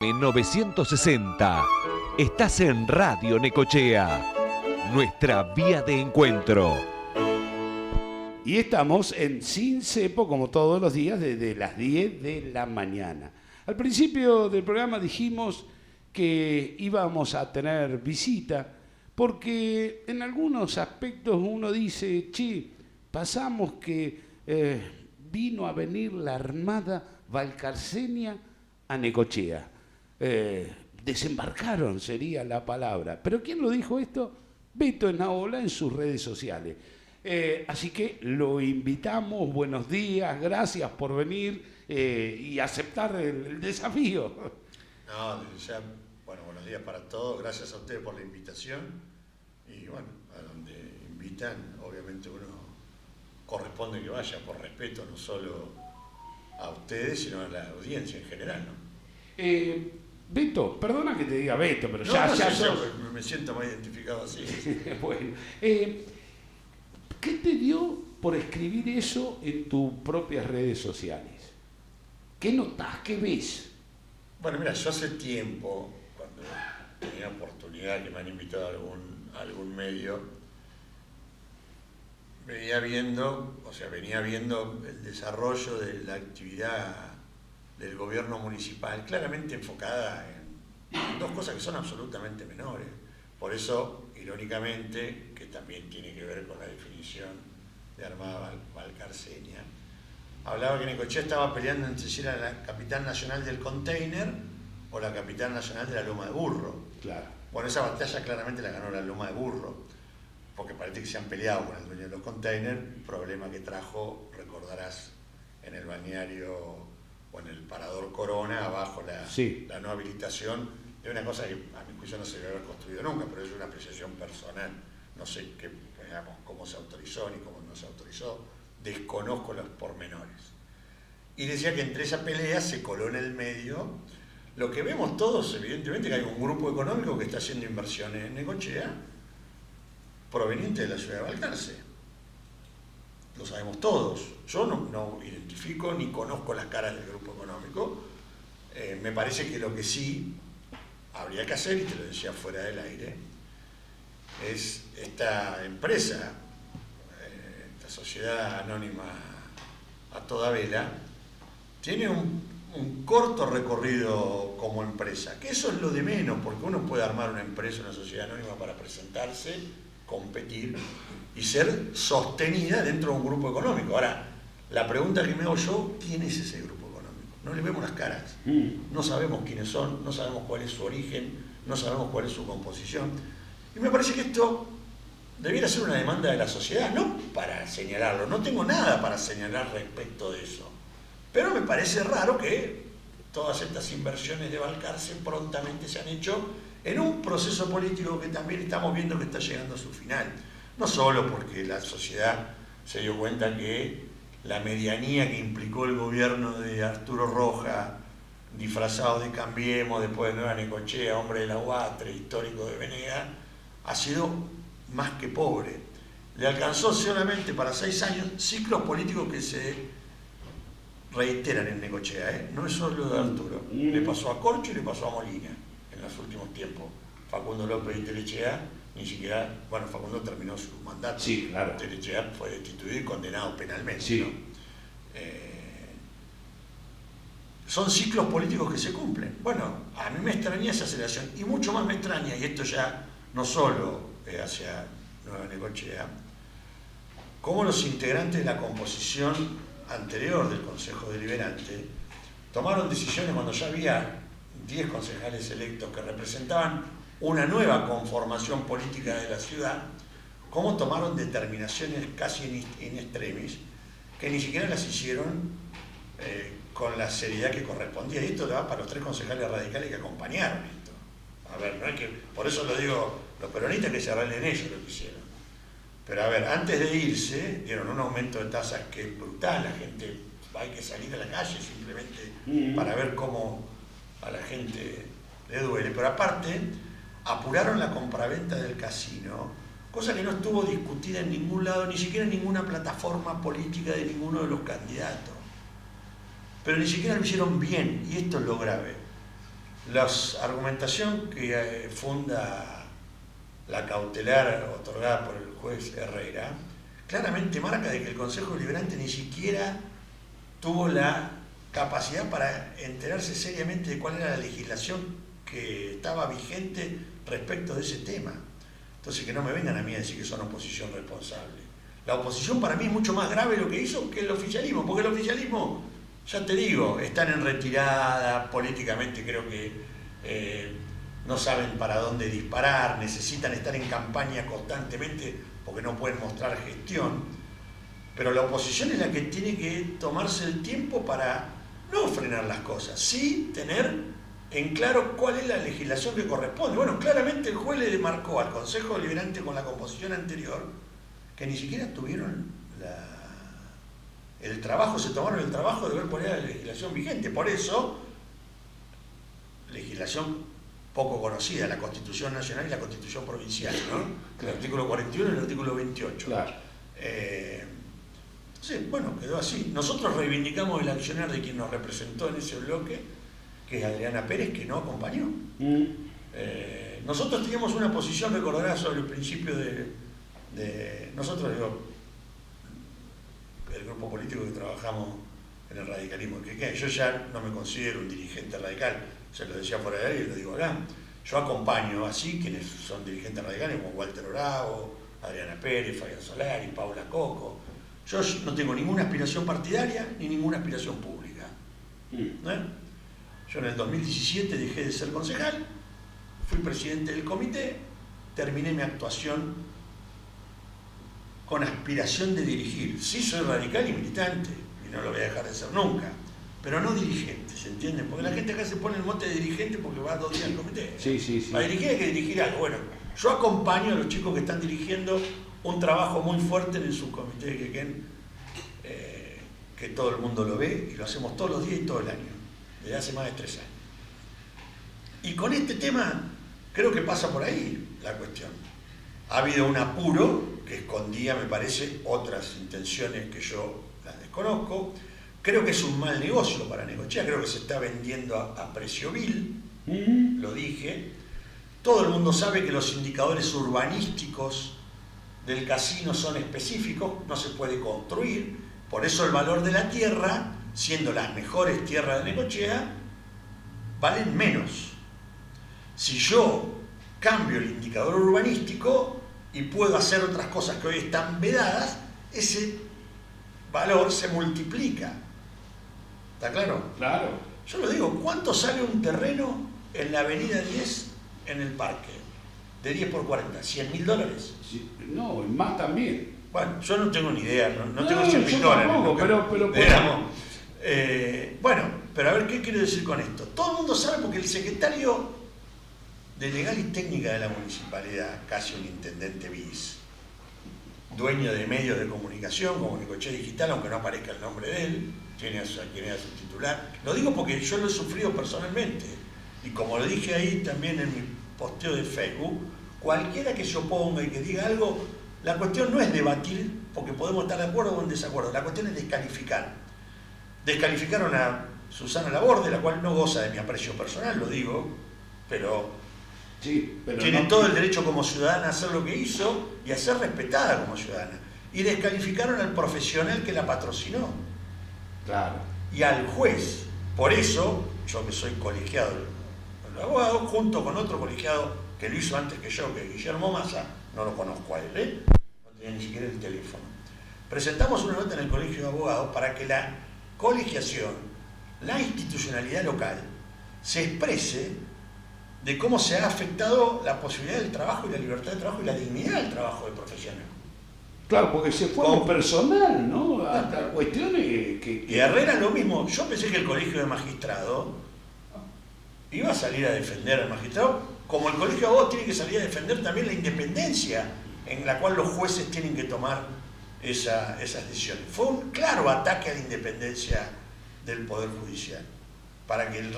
960. Estás en Radio Necochea, nuestra vía de encuentro. Y estamos en Sin Cepo, como todos los días, desde las 10 de la mañana. Al principio del programa dijimos que íbamos a tener visita, porque en algunos aspectos uno dice, che, pasamos que vino a venir la Armada Valcarcenia a Necochea. Desembarcaron sería la palabra. ¿Pero quién lo dijo esto? Beto Enaola en sus redes sociales. Así que lo invitamos, buenos días, gracias por venir y aceptar el desafío. No, ya, bueno, buenos días para todos, gracias a ustedes por la invitación y bueno, a donde invitan, obviamente uno corresponde que vaya por respeto no solo a ustedes, sino a la audiencia en general, ¿no? Beto, perdona que te diga Beto, pero no, ya sí, sos... me siento más identificado así. Bueno, ¿qué te dio por escribir eso en tus propias redes sociales? ¿Qué notás? ¿Qué ves? Bueno, mira, yo hace tiempo, cuando tenía oportunidad que me han invitado a algún medio, venía viendo el desarrollo de la actividad del gobierno municipal, claramente enfocada en dos cosas que son absolutamente menores. Por eso, irónicamente, que también tiene que ver con la definición de Armada Valcarcenia, hablaba que Necochea estaba peleando entre si era la capital nacional del container o la capital nacional de la Loma de Burro. Claro. Bueno, esa batalla claramente la ganó la Loma de Burro, porque parece que se han peleado con el dueño de los containers, problema que trajo, recordarás, en el balneario o en el parador Corona, abajo la no habilitación de una cosa que a mi juicio no se debe haber construido nunca, pero es una apreciación personal. No sé cómo se autorizó ni cómo no se autorizó, desconozco los pormenores. Y decía que entre esa pelea se coló en el medio lo que vemos todos, evidentemente, que hay un grupo económico que está haciendo inversiones en Necochea proveniente de la ciudad de Balcarce. Lo sabemos todos. Yo no identifico ni conozco las caras del grupo económico. Me parece que lo que sí habría que hacer, y te lo decía fuera del aire, es esta empresa, esta sociedad anónima a toda vela, tiene un corto recorrido como empresa, que eso es lo de menos, porque uno puede armar una empresa, una sociedad anónima para presentarse, competir y ser sostenida dentro de un grupo económico. Ahora, la pregunta que me hago yo, ¿quién es ese grupo económico? No le vemos las caras, no sabemos quiénes son, no sabemos cuál es su origen, no sabemos cuál es su composición. Y me parece que esto debiera ser una demanda de la sociedad, no para señalarlo, no tengo nada para señalar respecto de eso. Pero me parece raro que todas estas inversiones de Balcarce prontamente se han hecho en un proceso político que también estamos viendo que está llegando a su final. No solo porque la sociedad se dio cuenta que la medianía que implicó el gobierno de Arturo Roja, disfrazado de Cambiemos, después de Nueva Necochea, hombre de la Huatre, histórico de Venega, ha sido más que pobre. Le alcanzó solamente para 6 años ciclos políticos que se reiteran en Necochea, no es solo de Arturo. Le pasó a Corcho y le pasó a Molina en los últimos tiempos. Facundo López y Telechea, ni siquiera, bueno, Facundo terminó su mandato. Sí, claro. Telechea fue destituido y condenado penalmente. Sí. ¿No? Son ciclos políticos que se cumplen. Bueno, a mí me extraña esa aceleración, y mucho más me extraña, y esto ya no solo hacia Nueva Necochea, cómo los integrantes de la composición anterior del Consejo Deliberante tomaron decisiones cuando ya había 10 concejales electos que representaban una nueva conformación política de la ciudad, cómo tomaron determinaciones casi in extremis que ni siquiera las hicieron con la seriedad que correspondía. Y esto va para los 3 concejales radicales que acompañaron esto. A ver, no es que, por eso lo digo, los peronistas que se arreglen ellos lo que hicieron. Pero a ver, antes de irse, dieron un aumento de tasas que es brutal, la gente hay que salir a la calle simplemente para ver cómo a la gente le duele. Pero aparte, apuraron la compraventa del casino, cosa que no estuvo discutida en ningún lado, ni siquiera en ninguna plataforma política de ninguno de los candidatos. Pero ni siquiera lo hicieron bien, y esto es lo grave. La argumentación que funda la cautelar otorgada por el juez Herrera claramente marca de que el Consejo Deliberante ni siquiera tuvo la capacidad para enterarse seriamente de cuál era la legislación que estaba vigente respecto de ese tema. Entonces, que no me vengan a mí a decir que son oposición responsable. La oposición para mí es mucho más grave lo que hizo que el oficialismo, porque el oficialismo, ya te digo, están en retirada, políticamente creo que no saben para dónde disparar, necesitan estar en campaña constantemente porque no pueden mostrar gestión. Pero la oposición es la que tiene que tomarse el tiempo para no frenar las cosas, sí tener en claro cuál es la legislación que corresponde. Bueno, claramente el juez le demarcó al Consejo Deliberante con la composición anterior que ni siquiera tuvieron el trabajo, se tomaron el trabajo de ver cuál era la legislación vigente. Por eso, legislación poco conocida, la Constitución Nacional y la Constitución Provincial, ¿no? Claro. El artículo 41 y el artículo 28. Claro. Sí, bueno, quedó así. Nosotros reivindicamos el accionar de quien nos representó en ese bloque, que es Adriana Pérez, que no acompañó. Nosotros teníamos una posición, recordarás, sobre el principio nosotros, digo, el grupo político que trabajamos en el radicalismo, que yo ya no me considero un dirigente radical, se lo decía por ahí y lo digo acá. Yo acompaño así quienes son dirigentes radicales, como Walter Bravo, Adriana Pérez, Fabián Solari, Paula Coco. Yo no tengo ninguna aspiración partidaria ni ninguna aspiración pública. Yo en el 2017 dejé de ser concejal, fui presidente del comité, terminé mi actuación con aspiración de dirigir. Sí soy radical y militante, y no lo voy a dejar de ser nunca, pero no dirigente, ¿se entiende? Porque la gente acá se pone el mote de dirigente porque va 2 días al comité. Sí. Para dirigir hay que dirigir algo. Bueno, yo acompaño a los chicos que están dirigiendo un trabajo muy fuerte en el subcomité de Quequén, que todo el mundo lo ve y lo hacemos todos los días y todo el año, desde hace más de 3 años. Y con este tema creo que pasa por ahí la cuestión. Ha habido un apuro que escondía, me parece, otras intenciones que yo las desconozco. Creo que es un mal negocio para Necochea, creo que se está vendiendo a precio vil, lo dije. Todo el mundo sabe que los indicadores urbanísticos del casino son específicos, no se puede construir, por eso el valor de la tierra, siendo las mejores tierras de Necochea, valen menos. Si yo cambio el indicador urbanístico y puedo hacer otras cosas que hoy están vedadas, ese valor se multiplica. ¿Está claro? Claro. Yo lo digo, ¿cuánto sale un terreno en la avenida 10 en el parque? De 10 por 40, $100.000. Sí, no, y más también. Bueno, yo no tengo ni idea, no tengo $100.000. Tampoco, pero digamos, bueno, pero a ver, ¿qué quiero decir con esto? Todo el mundo sabe porque el secretario de Legal y Técnica de la Municipalidad, casi un intendente bis, dueño de medios de comunicación como Necochea Digital, aunque no aparezca el nombre de él, quien era su titular. Lo digo porque yo lo he sufrido personalmente. Y como lo dije ahí también en mi posteo de Facebook, cualquiera que se oponga y que diga algo, la cuestión no es debatir, porque podemos estar de acuerdo o en desacuerdo, la cuestión es descalificar. Descalificaron a Susana Laborde, la cual no goza de mi aprecio personal, lo digo, pero tiene todo el derecho como ciudadana a hacer lo que hizo y a ser respetada como ciudadana. Y descalificaron al profesional que la patrocinó. Claro. Y al juez. Por eso, yo que soy colegiado de los abogados, junto con otro colegiado que lo hizo antes que yo, que es Guillermo Massa, no lo conozco a él, no tenía ni siquiera el teléfono. Presentamos una nota en el Colegio de Abogados para que la colegiación, la institucionalidad local, se exprese de cómo se ha afectado la posibilidad del trabajo y la libertad de trabajo y la dignidad del trabajo del profesional. Claro, porque se fue a personal, ¿no? Hasta cuestiones que... Y Herrera lo mismo. Yo pensé que el Colegio de Magistrados iba a salir a defender al magistrado, como el Colegio de Abogados tiene que salir a defender también la independencia en la cual los jueces tienen que tomar esas decisiones. Fue un claro ataque a la independencia del Poder Judicial, para que el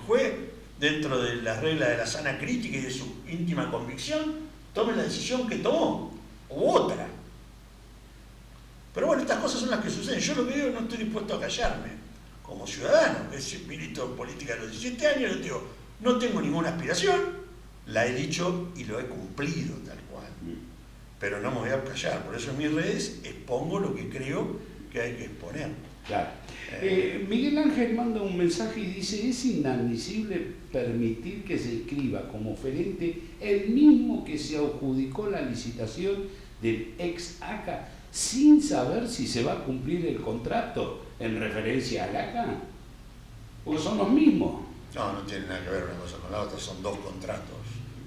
juez, dentro de las reglas de la sana crítica y de su íntima convicción, tome la decisión que tomó, u otra. Pero bueno, estas cosas son las que suceden. Yo lo que digo, no estoy dispuesto a callarme. como ciudadano, que milito en política a los 17 años, yo digo, no tengo ninguna aspiración, la he dicho y lo he cumplido tal cual. Pero no me voy a callar, por eso en mis redes expongo lo que creo que hay que exponer. Claro. Miguel Ángel manda un mensaje y dice: es inadmisible permitir que se inscriba como oferente el mismo que se adjudicó la licitación del ex ACA sin saber si se va a cumplir el contrato en referencia al ACA, porque son los mismos. No tiene nada que ver una cosa con la otra, son dos contratos.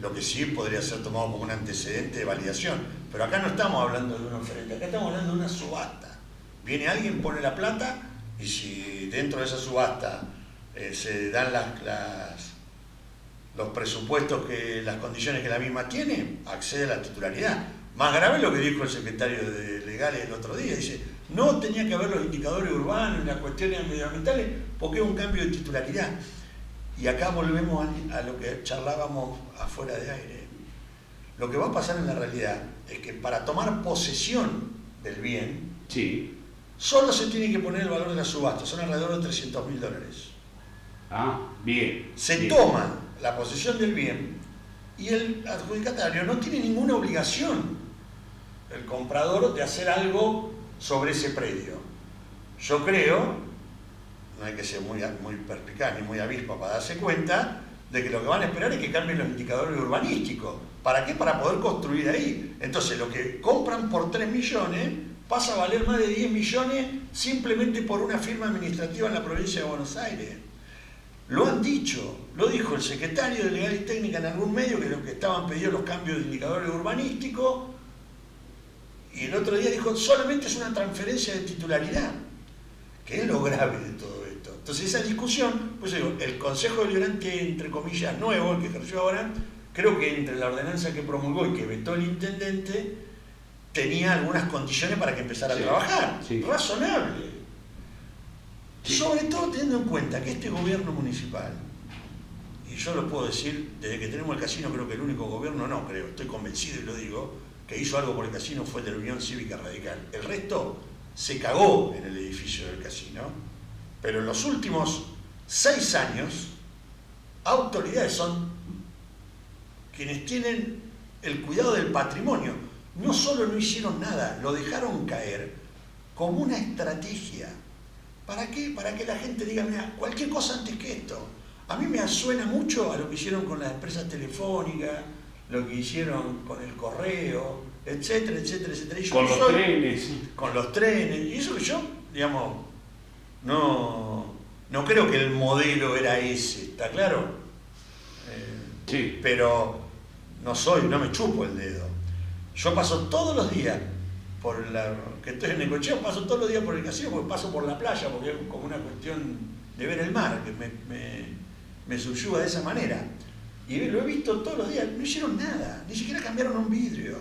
Lo que sí podría ser tomado como un antecedente de validación, pero acá no estamos hablando de un oferente, acá estamos hablando de una subasta. Viene alguien, pone la plata, y si dentro de esa subasta se dan los presupuestos, las condiciones que la misma tiene, accede a la titularidad. Más grave es lo que dijo el secretario de Legales el otro día, dice, no tenía que haber los indicadores urbanos y las cuestiones medioambientales porque es un cambio de titularidad. Y acá volvemos a lo que charlábamos afuera de aire. Lo que va a pasar en la realidad es que para tomar posesión del bien, sí, solo se tiene que poner el valor de la subasta, son alrededor de $300.000. Ah, bien. Se bien. toma la posesión del bien y el adjudicatario no tiene ninguna obligación, el comprador, de hacer algo sobre ese predio. Yo creo, no hay que ser muy perspicaz ni muy avispa para darse cuenta, de que lo que van a esperar es que cambien los indicadores urbanísticos. ¿Para qué? Para poder construir ahí. Entonces, lo que compran por 3 millones pasa a valer más de 10 millones simplemente por una firma administrativa en la provincia de Buenos Aires. Lo han dicho, lo dijo el secretario de Legal y Técnica en algún medio, que los que estaban pedidos los cambios de indicadores urbanísticos, y el otro día dijo, solamente es una transferencia de titularidad, que es lo grave de todo esto. Entonces esa discusión, pues digo, el Consejo Deliberante, entre comillas, nuevo, el que ejerció ahora, creo que entre la ordenanza que promulgó y que vetó el intendente, tenía algunas condiciones para que empezara a trabajar, razonable. Sí. Sobre todo teniendo en cuenta que este gobierno municipal, y yo lo puedo decir, desde que tenemos el casino, creo que el único gobierno, no creo, estoy convencido y lo digo, que hizo algo por el casino fue el de la Unión Cívica Radical. El resto se cagó en el edificio del casino, pero en los últimos 6 años, autoridades son quienes tienen el cuidado del patrimonio. No solo no hicieron nada, lo dejaron caer como una estrategia. ¿Para qué? Para que la gente diga, mira, cualquier cosa antes que esto. A mí me suena mucho a lo que hicieron con las empresas telefónicas, lo que hicieron con el correo, etcétera, etcétera, etcétera. Con los trenes. Con los trenes. Y eso que yo, digamos, no creo que el modelo era ese, ¿está claro? Sí. Pero no me chupo el dedo. Yo paso todos los días que estoy en Necochea, paso todos los días por el casino, porque paso por la playa, porque es como una cuestión de ver el mar, que me subyuga de esa manera. Y lo he visto todos los días, no hicieron nada, ni siquiera cambiaron un vidrio.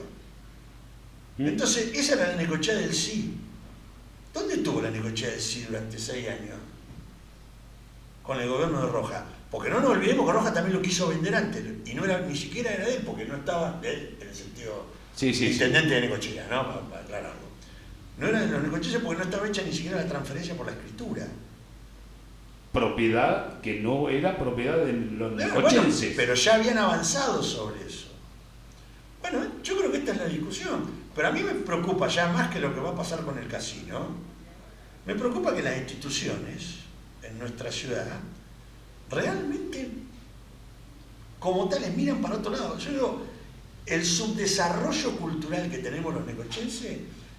Entonces, esa era la Necochea del sí. ¿Dónde estuvo la Necochea del sí durante 6 años? Con el gobierno de Rojas. Porque no nos olvidemos que Rojas también lo quiso vender antes, y ni siquiera era de él, porque no estaba de él, en el sentido intendente de Necochea, ¿no? Para aclararlo. No era de los necocheses porque no estaba hecha ni siquiera la transferencia por la escritura. Propiedad que no era propiedad de los necochenses. Bueno, pero ya habían avanzado sobre eso. Bueno, yo creo que esta es la discusión. Pero a mí me preocupa ya más que lo que va a pasar con el casino. Me preocupa que las instituciones en nuestra ciudad realmente, como tales, miran para otro lado. Yo digo, el subdesarrollo cultural que tenemos los necochenses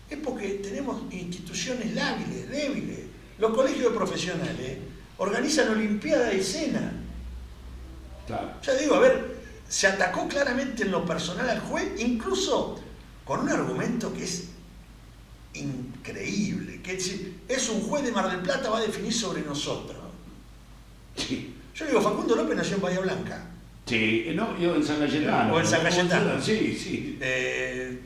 es porque tenemos instituciones lábiles, débiles. Los colegios de profesionales organizan olimpiadas y cena. Claro. Ya digo, a ver, se atacó claramente en lo personal al juez, incluso con un argumento que es increíble, que es un juez de Mar del Plata, va a definir sobre nosotros. Sí. Yo digo, Facundo López nació en Bahía Blanca. Sí, no, yo en San Cayetano. O en San Cayetano. Sí.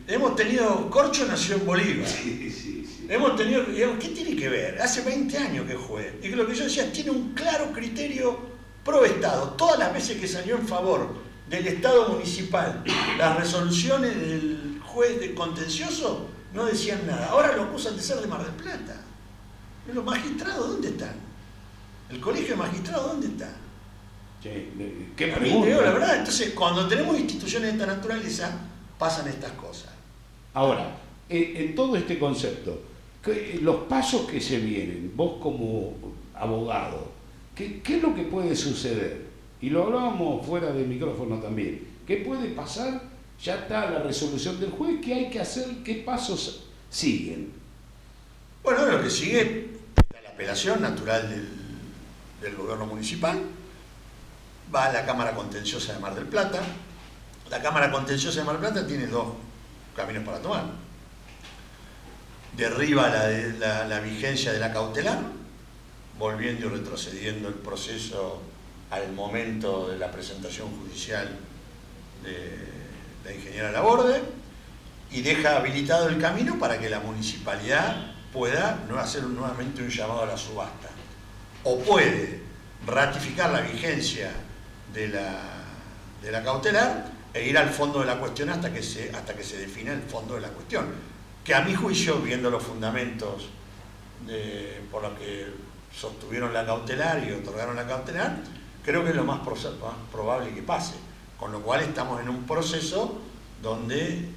Hemos tenido, Corcho nació en Bolívar. Sí. Hemos tenido, digamos, ¿qué tiene que ver? Hace 20 años que juez. Y que lo que yo decía, tiene un claro criterio pro Estado. Todas las veces que salió en favor del Estado municipal, las resoluciones del juez de contencioso no decían nada. Ahora lo acusan de ser de Mar del Plata. ¿Los magistrados dónde están? ¿El colegio de magistrados dónde está? ¿Qué A mí te digo la pregunta? verdad. Entonces, cuando tenemos instituciones de esta naturaleza, pasan estas cosas. Ahora, en todo este concepto, los pasos que se vienen, vos como abogado, ¿qué es lo que puede suceder? Y lo hablábamos fuera del micrófono también. ¿Qué puede pasar? Ya está la resolución del juez. ¿Qué hay que hacer? ¿Qué pasos siguen? Bueno, lo que sigue está la apelación natural del gobierno municipal. Va a la Cámara Contenciosa de Mar del Plata. La Cámara Contenciosa de Mar del Plata tiene dos caminos para tomar. Derriba la vigencia de la cautelar, volviendo y retrocediendo el proceso al momento de la presentación judicial de la ingeniera Laborde, y deja habilitado el camino para que la municipalidad pueda no hacer nuevamente un llamado a la subasta. O puede ratificar la vigencia de la cautelar e ir al fondo de la cuestión hasta que se defina el fondo de la cuestión. Que a mi juicio, viendo los fundamentos por los que sostuvieron la cautelar y otorgaron la cautelar, creo que es lo más probable que pase. Con lo cual estamos en un proceso donde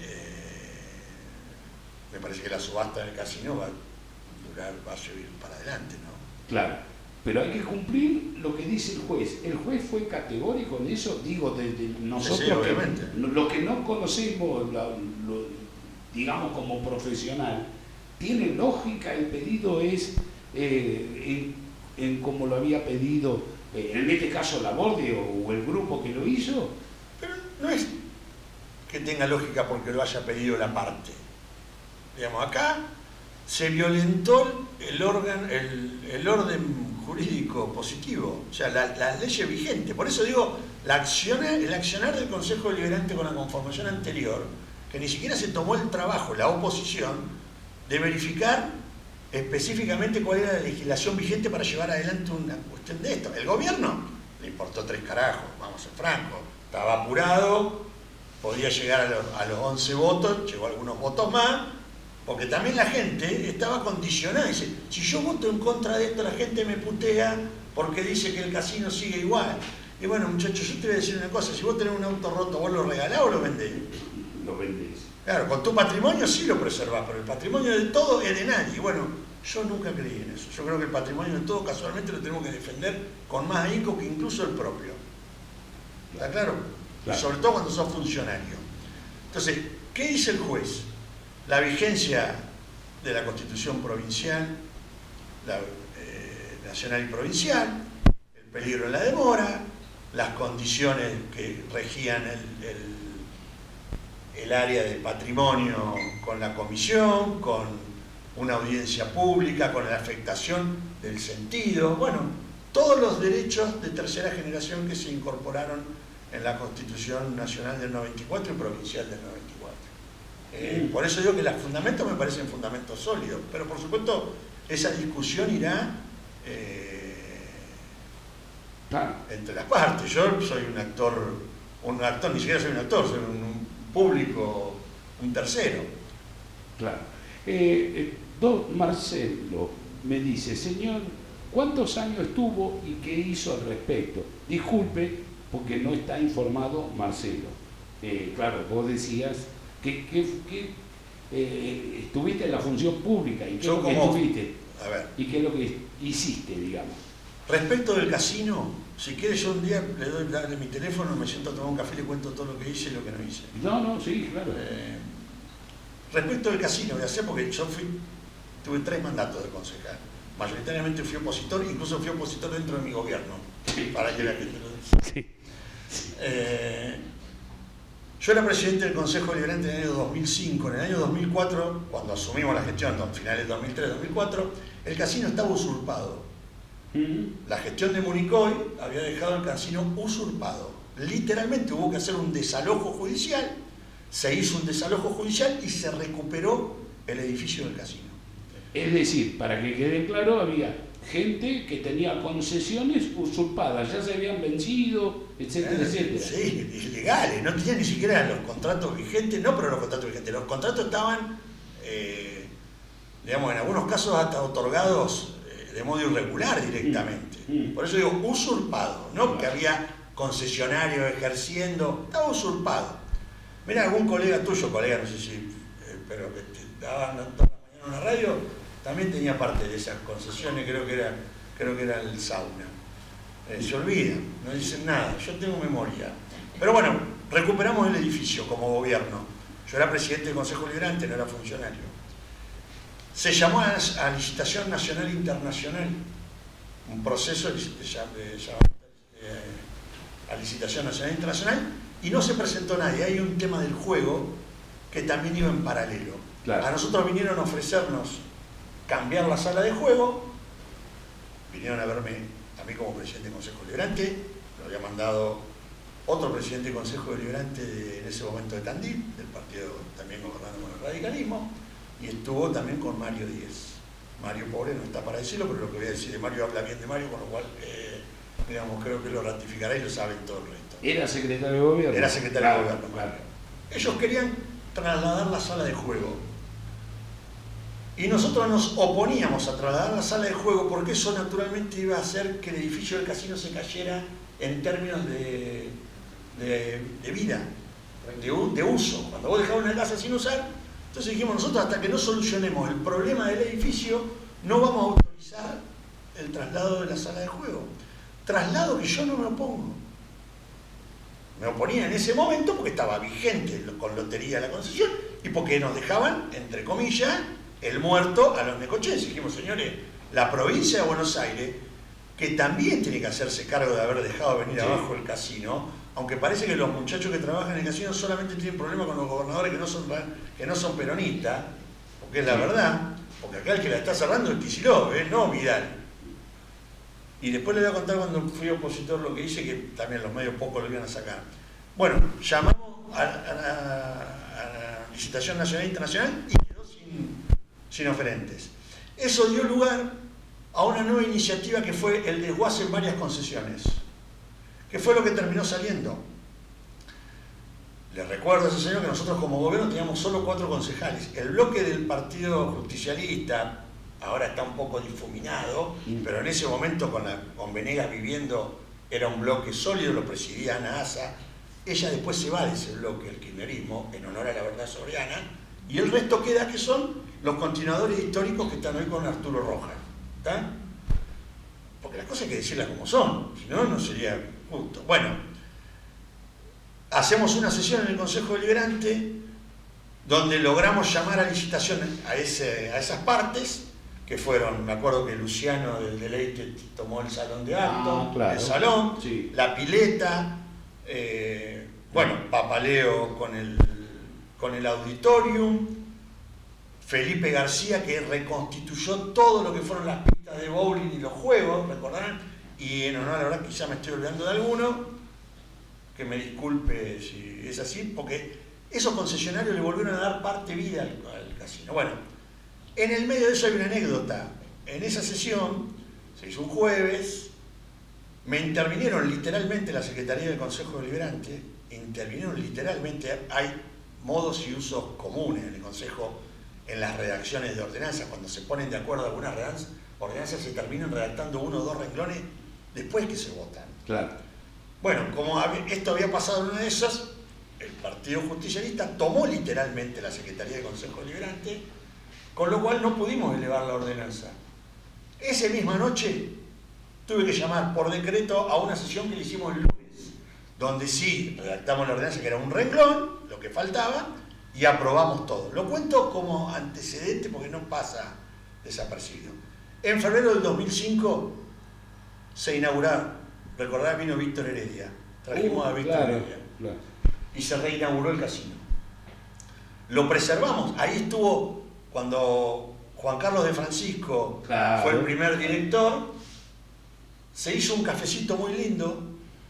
me parece que la subasta del casino va a seguir para adelante, ¿no? Claro, pero hay que cumplir lo que dice el juez. ¿El juez fue categórico en eso? Digo, de nosotros, Sí, obviamente. Lo que no conocemos, digamos como profesional, ¿tiene lógica? El pedido es en como lo había pedido, en este caso Laborde o el grupo que lo hizo. Pero no es que tenga lógica porque lo haya pedido la parte. Digamos, acá se violentó el orden jurídico positivo, o sea, las leyes vigentes. Por eso digo, el accionar del Consejo Deliberante con la conformación anterior, que ni siquiera se tomó el trabajo, la oposición, de verificar específicamente cuál era la legislación vigente para llevar adelante una cuestión de esto. El gobierno le importó 3 carajos, vamos a ser francos, estaba apurado, podía llegar a los 11 votos, llegó a algunos votos más, porque también la gente estaba condicionada. Dice, si yo voto en contra de esto, la gente me putea porque dice que el casino sigue igual. Y bueno, muchachos, yo te voy a decir una cosa, si vos tenés un auto roto, ¿vos lo regalás o lo vendés? Lo vendés. Claro, con tu patrimonio sí lo preservás, pero el patrimonio de todo es de nadie. Y bueno, yo nunca creí en eso. Yo creo que el patrimonio de todo casualmente lo tenemos que defender con más ahínco que incluso el propio. ¿Está claro? Claro. Y sobre todo cuando sos funcionario. Entonces, ¿qué dice el juez? La vigencia de la Constitución provincial, nacional y provincial, el peligro de la demora, las condiciones que regían el área de patrimonio con la comisión, con una audiencia pública, con la afectación del sentido, bueno, todos los derechos de tercera generación que se incorporaron en la Constitución Nacional del 94 y provincial del 94. Por eso digo que los fundamentos me parecen fundamentos sólidos, pero por supuesto esa discusión irá entre las partes. Yo soy un actor, ni siquiera soy un actor, soy un público, un tercero. Claro. Don Marcelo me dice, señor, ¿cuántos años estuvo y qué hizo al respecto? Disculpe, porque no está informado Marcelo. Claro, vos decías que estuviste en la función pública. ¿Y qué es lo que estuviste? A ver. ¿Y qué es lo que hiciste, digamos? Respecto del casino, si quieres yo un día le doy mi teléfono, me siento a tomar un café y le cuento todo lo que hice y lo que no hice. No, sí, claro. Respecto del casino, voy a hacer porque yo tuve 3 mandatos de concejal. Mayoritariamente fui opositor, incluso fui opositor dentro de mi gobierno. Para que la gente lo diga. Sí. Yo era presidente del Consejo Deliberante en el año 2005. En el año 2004, cuando asumimos la gestión, a finales del 2003-2004, el casino estaba usurpado. La gestión de Municoy había dejado el casino usurpado. Literalmente hubo que hacer un desalojo judicial, se hizo un desalojo judicial y se recuperó el edificio del casino. Es decir, para que quede claro, había gente que tenía concesiones usurpadas, ya se habían vencido, etcétera, etcétera. Sí, ilegales, no tenían ni siquiera los contratos vigentes, no, pero los contratos vigentes, los contratos estaban, digamos, en algunos casos hasta otorgados de modo irregular directamente. Por eso digo usurpado, no que había concesionarios ejerciendo, estaba usurpado. Mira, algún colega tuyo, colega, no sé si, pero que te daban toda la mañana en una radio, también tenía parte de esas concesiones, creo que era el sauna. Se olvidan, no dicen nada, yo tengo memoria. Pero bueno, recuperamos el edificio como gobierno. Yo era presidente del Consejo Liberante, no era funcionario. Se llamó a licitación nacional e internacional, un proceso a licitación nacional e internacional, y no se presentó nadie. Hay un tema del juego que también iba en paralelo. Claro. A nosotros vinieron a ofrecernos cambiar la sala de juego, vinieron a verme a mí como presidente del Consejo Liberante, lo había mandado otro presidente del Consejo Liberante en ese momento de Tandil, del partido también gobernando con el radicalismo, y estuvo también con Mario Díez. Mario, pobre, no está para decirlo, pero lo que voy a decir de Mario habla bien de Mario, con lo cual, digamos, creo que lo ratificará y lo saben todo el resto. ¿Era secretario de gobierno? Era secretario de gobierno, claro. Ellos querían trasladar la sala de juego. Y nosotros nos oponíamos a trasladar la sala de juego porque eso naturalmente iba a hacer que el edificio del casino se cayera en términos de vida, de uso. Cuando vos dejabas una casa sin usar, entonces dijimos nosotros hasta que no solucionemos el problema del edificio no vamos a autorizar el traslado de la sala de juego. Traslado que yo no me opongo. Me oponía en ese momento porque estaba vigente con lotería la concesión y porque nos dejaban, entre comillas, el muerto a los necochenses. Dijimos, señores, la provincia de Buenos Aires, que también tiene que hacerse cargo de haber dejado venir abajo el casino, aunque parece que los muchachos que trabajan en el casino solamente tienen problemas con los gobernadores que no son peronistas, porque es la verdad, porque acá el que la está cerrando es Kicillof, no Vidal. Y después les voy a contar cuando fui opositor lo que hice, que también los medios poco lo iban a sacar. Bueno, llamamos a la licitación nacional e internacional y quedó sin oferentes. Eso dio lugar a una nueva iniciativa que fue el desguace en varias concesiones, que fue lo que terminó saliendo. Les recuerdo a ese señor que nosotros como gobierno teníamos solo 4 concejales. El bloque del Partido Justicialista ahora está un poco difuminado, pero en ese momento con Venegas viviendo era un bloque sólido, lo presidía Ana Asa. Ella después se va de ese bloque, el kirchnerismo, en honor a la verdad soberana, y el resto queda que son los continuadores históricos que están hoy con Arturo Rojas. ¿Está? Porque las cosas hay que decirlas como son, si no, no sería justo. Bueno, hacemos una sesión en el Consejo Deliberante donde logramos llamar a licitación a esas partes, que fueron, me acuerdo que Luciano del Deleite tomó el salón de acto, claro, el salón, sí, la pileta, Papaleo con el auditorium, Felipe García que reconstituyó todo lo que fueron las pistas de bowling y los juegos, recordarán, y en honor a la verdad quizá me estoy olvidando de alguno, que me disculpe si es así, porque esos concesionarios le volvieron a dar parte vida al casino. Bueno, en el medio de eso hay una anécdota. En esa sesión, se hizo un jueves, me intervinieron literalmente la Secretaría del Consejo Deliberante, intervinieron literalmente, hay modos y usos comunes en el Consejo, en las redacciones de ordenanzas, cuando se ponen de acuerdo algunas ordenanzas se terminan redactando 1 o 2 renglones después que se votan. Claro. Bueno, como esto había pasado en una de esas, el Partido Justicialista tomó literalmente la Secretaría del Consejo Deliberante, con lo cual no pudimos elevar la ordenanza. Esa misma noche tuve que llamar por decreto a una sesión que le hicimos el lunes, donde sí redactamos la ordenanza, que era un renglón, lo que faltaba, y aprobamos todo. Lo cuento como antecedente porque no pasa desapercibido. En febrero del 2005 se inauguró, recordad, vino Víctor Heredia, trajimos a Víctor Heredia, claro, y se reinauguró el casino. Lo preservamos, ahí estuvo cuando Juan Carlos de Francisco, claro, fue el primer director. Se hizo un cafecito muy lindo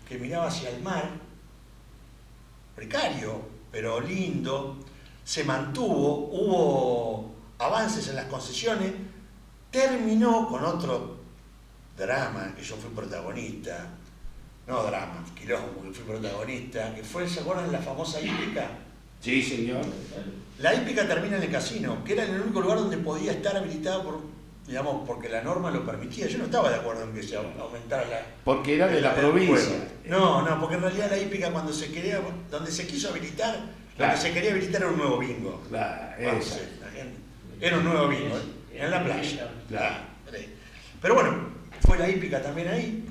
que miraba hacia el mar, precario, pero lindo. Se mantuvo, hubo avances en las concesiones, terminó con otro drama que yo fui protagonista, no drama, quilombo, que fui protagonista, que fue, ¿se acuerdan de la famosa hípica? Sí, señor. La hípica termina en el casino, que era el único lugar donde podía estar habilitado digamos, porque la norma lo permitía. Yo no estaba de acuerdo en que se aumentara la... Porque era de la provincia. No, porque en realidad la hípica cuando se quería, donde se quiso habilitar, claro, lo que se quería habilitar era un nuevo bingo. Claro, era un nuevo bingo, en la playa. Claro. Pero bueno, fue la hípica también ahí.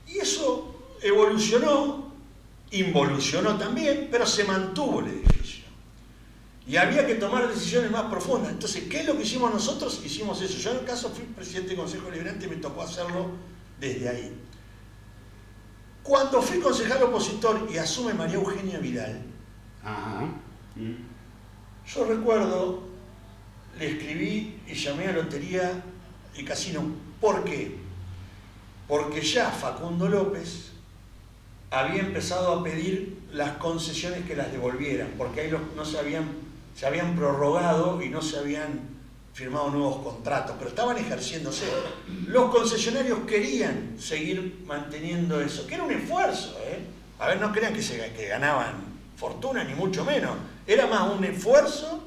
Y eso evolucionó, involucionó también, pero se mantuvo el edificio. Y había que tomar decisiones más profundas. Entonces, ¿qué es lo que hicimos nosotros? Hicimos eso. Yo en el caso fui presidente del Consejo Deliberante y me tocó hacerlo desde ahí. Cuando fui concejal opositor y asume María Eugenia Vidal, yo recuerdo, le escribí y llamé a Lotería y Casino. ¿Por qué? Porque ya Facundo López había empezado a pedir las concesiones que las devolvieran, porque ahí no se habían prorrogado y no se habían firmado nuevos contratos, pero estaban ejerciéndose. Los concesionarios querían seguir manteniendo eso, que era un esfuerzo, ¿eh? A ver, no crean que ganaban fortuna, ni mucho menos. Era más un esfuerzo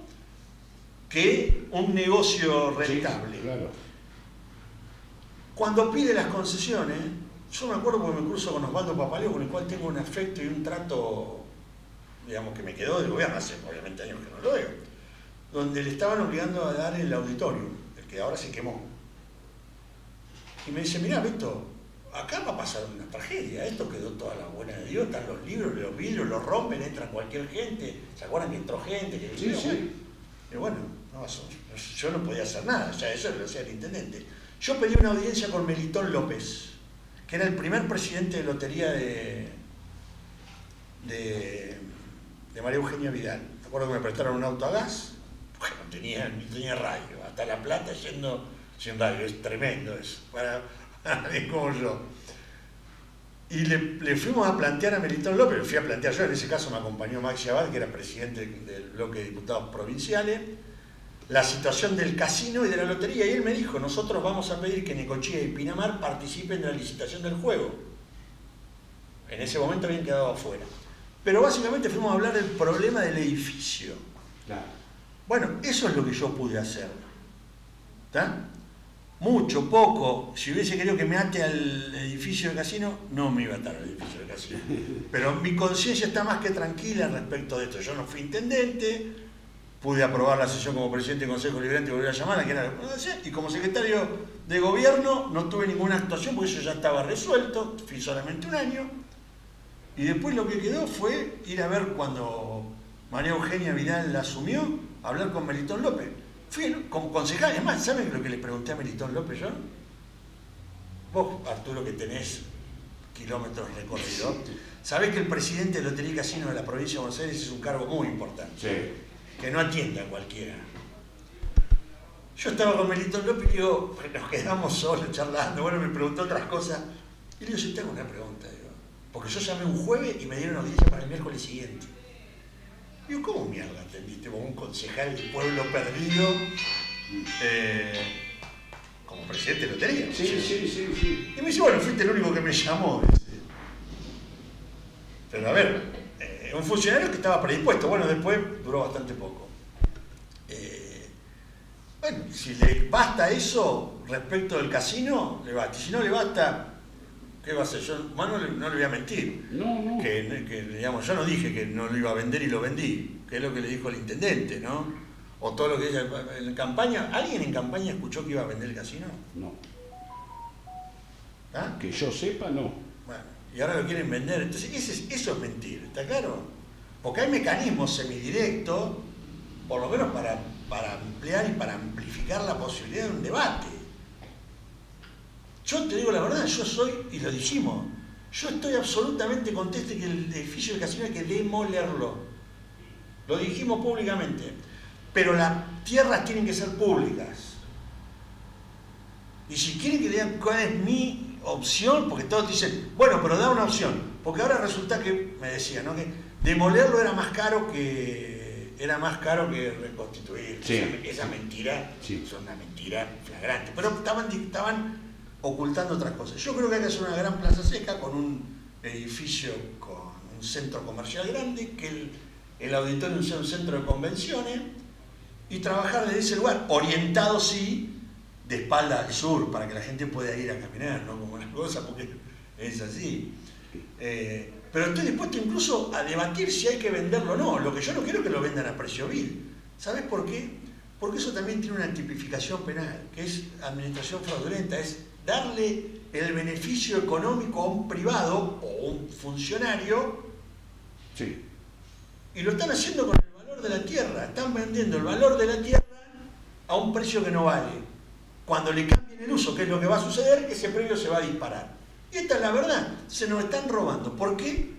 que un negocio rentable. Sí, claro. Cuando pide las concesiones, yo me acuerdo porque me cruzo con Osvaldo Papaleo, con el cual tengo un afecto y un trato, digamos, que me quedó del gobierno, hace obviamente años que no lo veo, donde le estaban obligando a dar el auditorio, el que ahora se quemó. Y me dice, mirá, Beto, acá va a pasar una tragedia, esto quedó toda la buena de Dios, están los libros, los vidrios, los rompen, entra cualquier gente, ¿se acuerdan que entró gente? Que sí, sí. Y bueno, yo no podía hacer nada, o sea, eso lo hacía el intendente. Yo pedí una audiencia con Melitón López, que era el primer presidente de lotería de María Eugenia Vidal. Me acuerdo que me prestaron un auto a gas, porque no tenía radio, hasta La Plata yendo sin radio, es tremendo eso, para alguien como yo. Y le fuimos a plantear a Melitón López, le fui a plantear yo, en ese caso me acompañó Maxi Abad, que era presidente del bloque de diputados provinciales, la situación del casino y de la lotería, y él me dijo, nosotros vamos a pedir que Necochea y Pinamar participen de la licitación del juego. En ese momento habían quedado afuera. Pero básicamente fuimos a hablar del problema del edificio. Claro. Bueno, eso es lo que yo pude hacer. ¿Está? Mucho, poco. Si hubiese querido que me ate al edificio del casino, no me iba a atar al edificio del casino. Pero mi conciencia está más que tranquila respecto de esto. Yo no fui intendente, pude aprobar la sesión como presidente del Consejo Deliberante y volver a llamar, y como secretario de gobierno no tuve ninguna actuación porque eso ya estaba resuelto, fui solamente un año. Y después lo que quedó fue ir a ver cuando María Eugenia Vidal la asumió, hablar con Melitón López. Fui como concejal, es más, ¿saben lo que le pregunté a Melitón López yo? Vos, Arturo, que tenés kilómetros recorridos, sabés que el presidente de Lotería y Casino de la provincia de Buenos Aires es un cargo muy importante, Sí. que no atiende a cualquiera. Yo estaba con Melitón López y digo, nos quedamos solos charlando, bueno, me preguntó otras cosas, y le digo, yo te hago una pregunta, digo, porque yo llamé un jueves y me dieron audiencia para el miércoles siguiente. Digo, ¿cómo mierda atendiste como un concejal del pueblo perdido como presidente de lotería? Sí. Y me dice, bueno, fuiste el único que me llamó. Dice. Pero a ver, un funcionario que estaba predispuesto. Bueno, después duró bastante poco. Bueno, si le basta eso respecto del casino, le basta. Y si no le basta, ¿qué va a hacer? Yo no le voy a mentir. No. Que, digamos, yo no dije que no lo iba a vender y lo vendí, que es lo que le dijo el intendente, ¿no? O todo lo que ella en campaña. ¿Alguien en campaña escuchó que iba a vender el casino? No. ¿Ah? Que yo sepa, no. Bueno, y ahora lo quieren vender. Entonces, eso es mentir, ¿está claro? Porque hay mecanismos semidirectos, por lo menos para ampliar y para amplificar la posibilidad de un debate. Yo te digo la verdad, yo soy, y lo dijimos, yo estoy absolutamente contento que el edificio del casino hay que demolerlo. Lo dijimos públicamente. Pero las tierras tienen que ser públicas. Y si quieren que digan cuál es mi opción, porque todos dicen, bueno, pero da una opción. Porque ahora resulta que, me decían, ¿no? Que demolerlo era más caro que reconstituir. Sí. Esa mentira, sí. Es una mentira flagrante. Pero estaban ocultando otras cosas. Yo creo que hay que hacer una gran plaza seca con un edificio, con un centro comercial grande, que el auditorio sea un centro de convenciones, y trabajar desde ese lugar, orientado sí, de espalda al sur, para que la gente pueda ir a caminar, no como una cosa, porque es así. Pero estoy dispuesto incluso a debatir si hay que venderlo o no. Lo que yo no quiero es que lo vendan a precio vil. ¿Sabes por qué? Porque eso también tiene una tipificación penal, que es administración fraudulenta, es darle el beneficio económico a un privado o un funcionario, Sí. y lo están haciendo con el valor de la tierra. Están vendiendo el valor de la tierra a un precio que no vale. Cuando le cambien el uso, que es lo que va a suceder, ese precio se va a disparar. Y esta es la verdad, se nos están robando. ¿Por qué?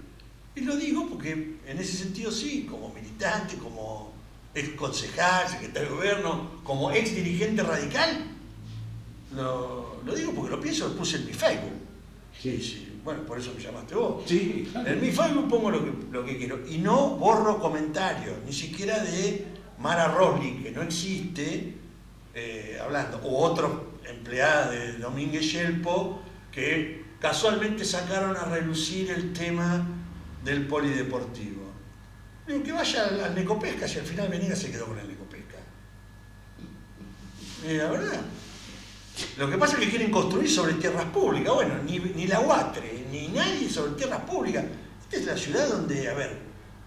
Y lo digo porque en ese sentido sí, como militante, como ex concejal, secretario de gobierno, como ex dirigente radical, lo digo porque lo pienso, lo puse en mi Facebook. Sí, bueno, por eso me llamaste vos. Sí, claro. En mi Facebook pongo lo que quiero y no borro comentarios, ni siquiera de Mara Roblin, que no existe, hablando, o otro empleada de Domínguez Yelpo, que casualmente sacaron a relucir el tema del polideportivo. Digo, que vaya al Necopesca, si al final Venegas se quedó con el Necopesca. La verdad. Lo que pasa es que quieren construir sobre tierras públicas. Bueno, ni la UATRE, ni nadie sobre tierras públicas. Esta es la ciudad donde, a ver,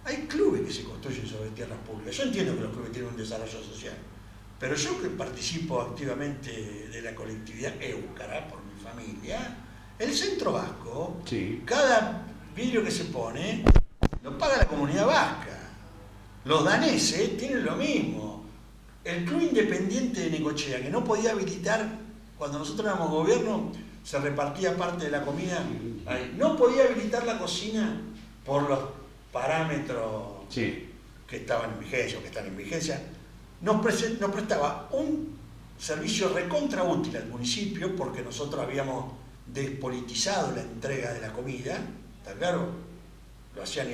hay clubes que se construyen sobre tierras públicas. Yo entiendo que los clubes tienen un desarrollo social, pero yo que participo activamente de la colectividad éucara por mi familia, el Centro Vasco, Sí. cada vidrio que se pone lo paga la comunidad vasca. Los daneses tienen lo mismo. El Club Independiente de Necochea, que no podía habilitar, cuando nosotros éramos gobierno, se repartía parte de la comida ahí. No podía habilitar la cocina por los parámetros Sí. que estaban en vigencia o que están en vigencia. Nos prestaba un servicio recontra útil al municipio porque nosotros habíamos despolitizado la entrega de la comida, ¿está claro? Lo hacían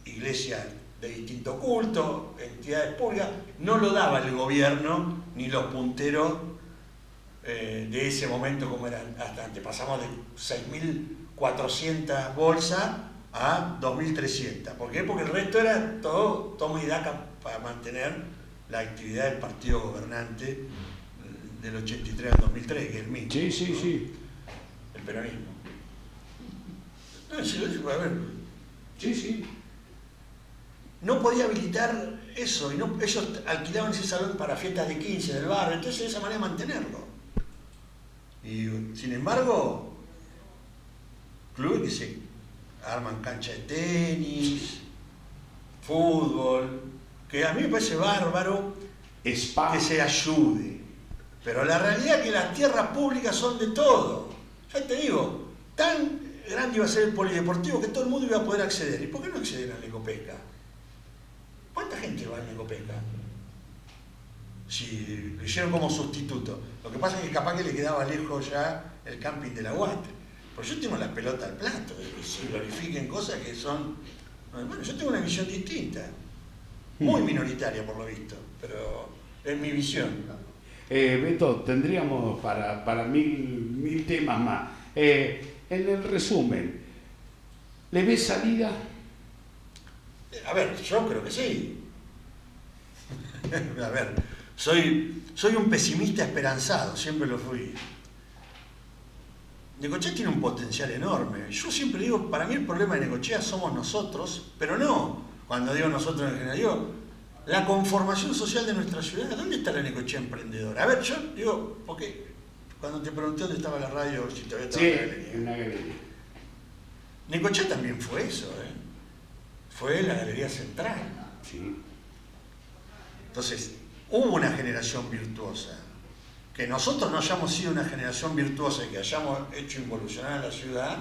iglesias de distinto culto, entidades públicas, no lo daba el gobierno ni los punteros de ese momento como eran hasta antes. Pasamos de 6.400 bolsas a 2.300. ¿Por qué? Porque el resto era todo toma y daca para mantener la actividad del partido gobernante del 83 al 2003, que es el mismo. Sí, sí, ¿no? sí. El peronismo. No, sí, a ver. Sí, sí. No podía habilitar eso, y no, ellos alquilaban ese salón para fiestas de 15 del barrio, entonces de esa manera mantenerlo. Y sin embargo, clubes que se arman cancha de tenis, fútbol, que a mí me parece bárbaro Spa. que se ayude. Pero la realidad es que las tierras públicas son de todo. Ya te digo, tan grande iba a ser el polideportivo que todo el mundo iba a poder acceder. ¿Y por qué no acceder al Necopesca? ¿Cuánta gente va al Necopesca? Si lo hicieron como sustituto. Lo que pasa es que capaz que le quedaba lejos ya el camping de la UATRE. Pues yo tengo la pelota al plato, de que se glorifiquen cosas que son... Bueno, yo tengo una visión distinta, muy minoritaria por lo visto, pero es mi visión. Beto, tendríamos para mil temas más. En el resumen, ¿le ves salida? A ver, yo creo que sí. A ver, soy un pesimista esperanzado, siempre lo fui. Necochea tiene un potencial enorme. Yo siempre digo, para mí el problema de Necochea somos nosotros, pero no, cuando digo nosotros en general, digo, la conformación social de nuestra ciudad. ¿Dónde está la Necochea emprendedora? A ver, yo digo, porque cuando te pregunté dónde estaba la radio, si todavía estaba En la galería. Necochea también fue eso, ¿eh? Fue la Galería Central. Sí. Entonces, hubo una generación virtuosa. Que nosotros no hayamos sido una generación virtuosa y que hayamos hecho involucionar a la ciudad,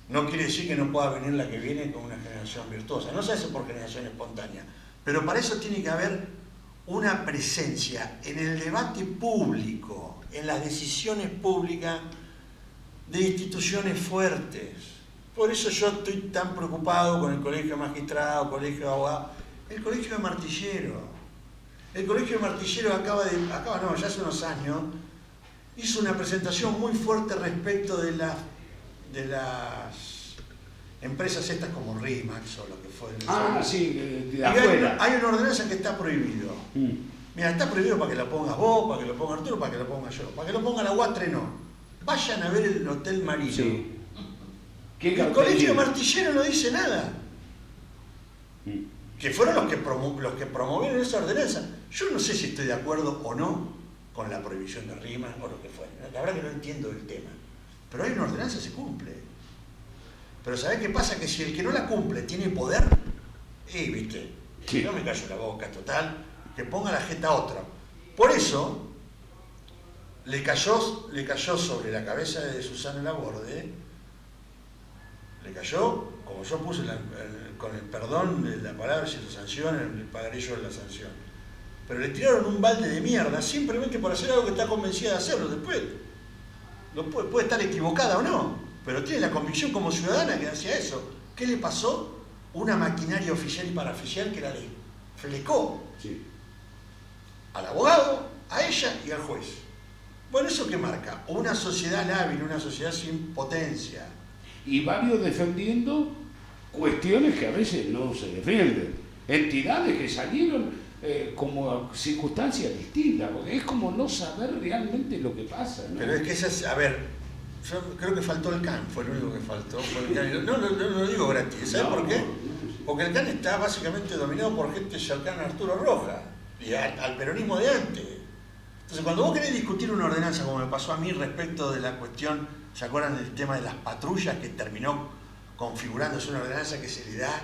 no quiere decir que no pueda venir la que viene con una generación virtuosa. No se hace por generación espontánea. Pero para eso tiene que haber una presencia en el debate público, en las decisiones públicas de instituciones fuertes. Por eso yo estoy tan preocupado con el Colegio de Magistrados, Colegio de Abogados, el Colegio de Martilleros. El Colegio de Martilleros ya hace unos años, hizo una presentación muy fuerte respecto de las empresas estas como RIMAX o lo que fuera. Sí, de y afuera. hay una ordenanza que está prohibido. Mira, está prohibido para que lo pongas vos, para que lo ponga Arturo, para que lo ponga yo. Para que lo ponga la Guatre no. Vayan a ver el Hotel Marino. Sí. El colegio martillero no dice nada. Que fueron los que promovieron esa ordenanza. Yo no sé si estoy de acuerdo o no con la prohibición de rimas o lo que fuera. La verdad que no entiendo el tema. Pero hay una ordenanza, se cumple. Pero ¿sabés qué pasa? Que si el que no la cumple tiene poder, viste, sí. No me callo la boca, total, que ponga la jeta a otra. Por eso le cayó sobre la cabeza de Susana Laborde, le cayó, como yo puse con el perdón de la palabra, si lo sancionan, le pagaré yo la sanción. Pero le tiraron un balde de mierda simplemente por hacer algo que está convencida de hacerlo. Después puede estar equivocada o no, pero tiene la convicción como ciudadana que hacía eso. ¿Qué le pasó? Una maquinaria oficial y paraoficial que la le flecó al abogado, a ella y al juez. Bueno, ¿eso qué marca? Una sociedad lábil, una sociedad sin potencia. Y varios defendiendo cuestiones que a veces no se defienden. Entidades que salieron como circunstancias distintas, porque es como no saber realmente lo que pasa, ¿no? Pero es que esas, a ver, yo creo que faltó el CAN, fue lo único que faltó. No lo digo gratis, ¿sabes por qué? Porque el CAN está básicamente dominado por gente cercana a Arturo Rojas y al peronismo de antes. Entonces, cuando vos querés discutir una ordenanza, como me pasó a mí respecto de la cuestión, ¿se acuerdan del tema de las patrullas que terminó configurándose una ordenanza que se le da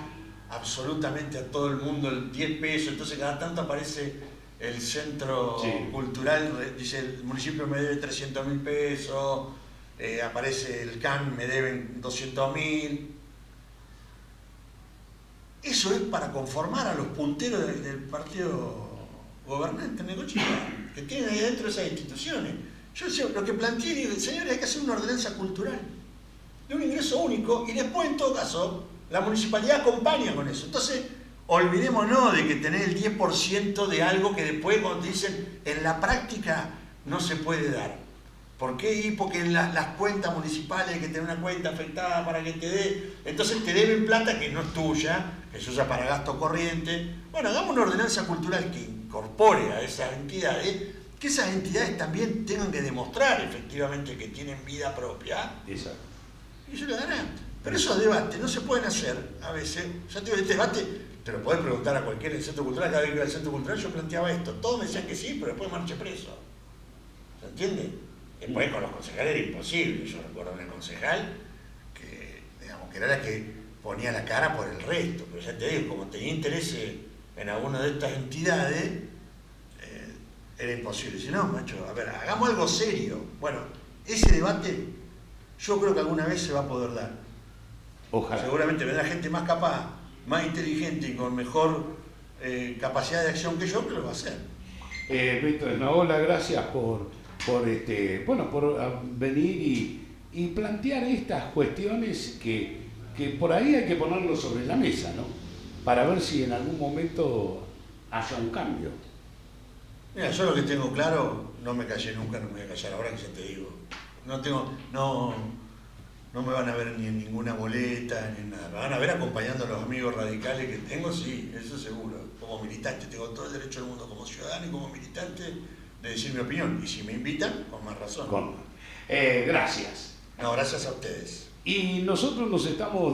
absolutamente a todo el mundo el 10 pesos? Entonces, cada tanto aparece el centro cultural, dice el municipio me debe 300.000 pesos, aparece el CAN, me deben 200.000. Eso es para conformar a los punteros del partido gobernante en Necochea, que tienen ahí adentro esas instituciones. Yo lo que planteé, digo, señores, hay que hacer una ordenanza cultural de un ingreso único y después, en todo caso, la municipalidad acompaña con eso. Entonces, olvidémonos de que tener el 10% de algo que después, cuando te dicen en la práctica, no se puede dar. ¿Por qué? Y porque en las cuentas municipales hay que tener una cuenta afectada para que te dé. Entonces te deben plata que no es tuya, que se usa para gasto corriente. Bueno, hagamos una ordenanza cultural que incorpore a esas entidades, que esas entidades también tengan que demostrar efectivamente que tienen vida propia. Exacto. Y se lo darán. Pero esos debates no se pueden hacer a veces. Ya te digo, este debate te lo podés preguntar a cualquiera del centro cultural. Cada vez que iba al centro cultural yo planteaba esto. Todos me decían que sí, pero después marché preso. ¿Se entiende? Después con los concejales era imposible. Yo recuerdo a una concejal que, digamos, que era la que ponía la cara por el resto. Pero ya te digo, como tenía interés en alguna de estas entidades, era imposible. Si no, macho, a ver, hagamos algo serio. Bueno, ese debate yo creo que alguna vez se va a poder dar. Ojalá. Seguramente vendrá gente más capaz, más inteligente y con mejor capacidad de acción que yo, que lo va a hacer. Víctor Esnaola, gracias por venir y plantear estas cuestiones que por ahí hay que ponerlo sobre la mesa, ¿no? Para ver si en algún momento haya un cambio. Mira, yo lo que tengo claro, no me callé nunca, no me voy a callar ahora que ya te digo. No me van a ver ni en ninguna boleta, ni en nada. Me van a ver acompañando a los amigos radicales que tengo, sí, eso seguro. Como militante, tengo todo el derecho del mundo como ciudadano y como militante de decir mi opinión. Y si me invitan, con más razón. Gracias. No, gracias a ustedes. Y nosotros nos estamos